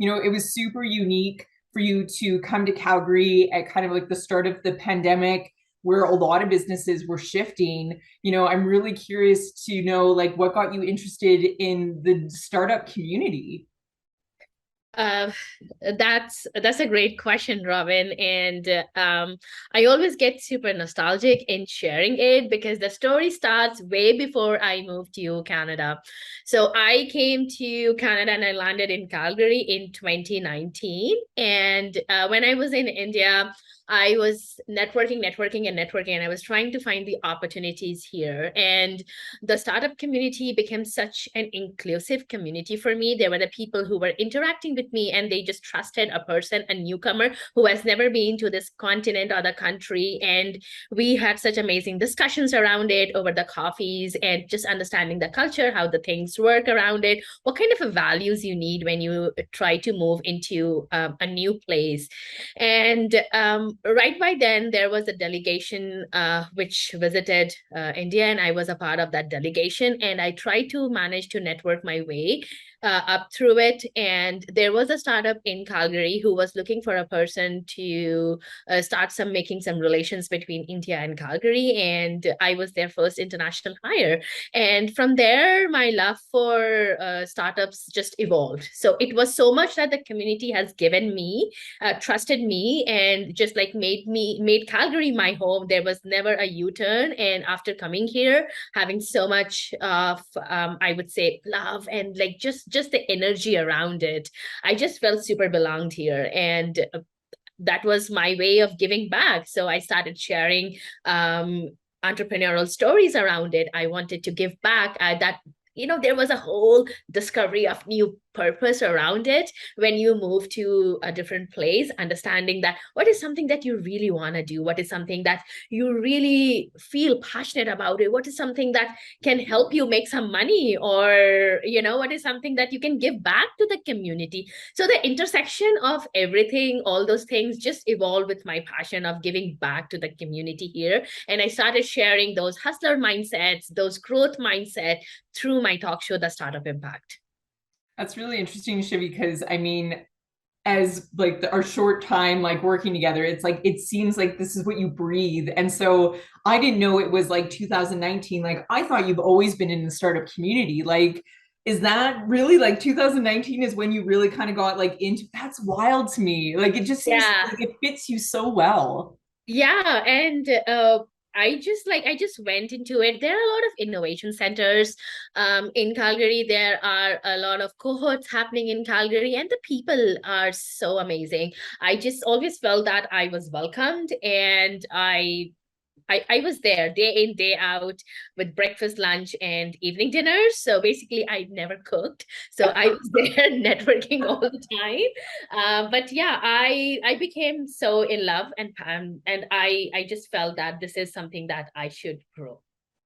it was super unique for you to come to Calgary at kind of like the start of the pandemic where a lot of businesses were shifting. I'm really curious to know like what got you interested in the startup community. Uh, that's a great question, Robin. And I always get super nostalgic in sharing it because the story starts way before I moved to Canada. So I came to Canada and I landed in Calgary in 2019. And when I was in India, I was networking, and I was trying to find the opportunities here. And the startup community became such an inclusive community for me. There were the people who were interacting with me and they just trusted a person, a newcomer who has never been to this continent or the country. And we had such amazing discussions around it over the coffees and just understanding the culture, how the things work around it, what kind of values you need when you try to move into a new place. And right by then, there was a delegation which visited India, and I was a part of that delegation. And I tried to manage to network my way up through it. And there was a startup in Calgary who was looking for a person to start making some relations between India and Calgary. And I was their first international hire. And from there, my love for startups just evolved. So it was so much that the community has given me, trusted me, and just like made Calgary my home. There was never a U-turn. And after coming here, having so much of I would say love and like just the energy around it, I just felt super belonged here. And that was my way of giving back. So I started sharing entrepreneurial stories around it. I wanted to give back. That there was a whole discovery of new purpose around it when you move to a different place, understanding that what is something that you really want to do, what is something that you really feel passionate about it, what is something that can help you make some money, or what is something that you can give back to the community. So the intersection of everything, all those things just evolved with my passion of giving back to the community here. And I started sharing those hustler mindsets, those growth mindset through my talk show, The Startup Impact. That's really interesting, Shivi, because I mean, as like our short time like working together, it's like it seems like this is what you breathe. And so I didn't know it was like 2019. Like I thought you've always been in the startup community. Like, is that really like 2019 is when you really kind of got like into that's wild to me. Like it just seems Yeah. like it fits you so well. Yeah, and I just went into it. There are a lot of innovation centers in Calgary. There are a lot of cohorts happening in Calgary, and the people are so amazing. I just always felt that I was welcomed, and I was there day in, day out with breakfast, lunch, and evening dinners. So basically, I never cooked. So I was there networking all the time. But yeah, I became so in love, and I just felt that this is something that I should grow.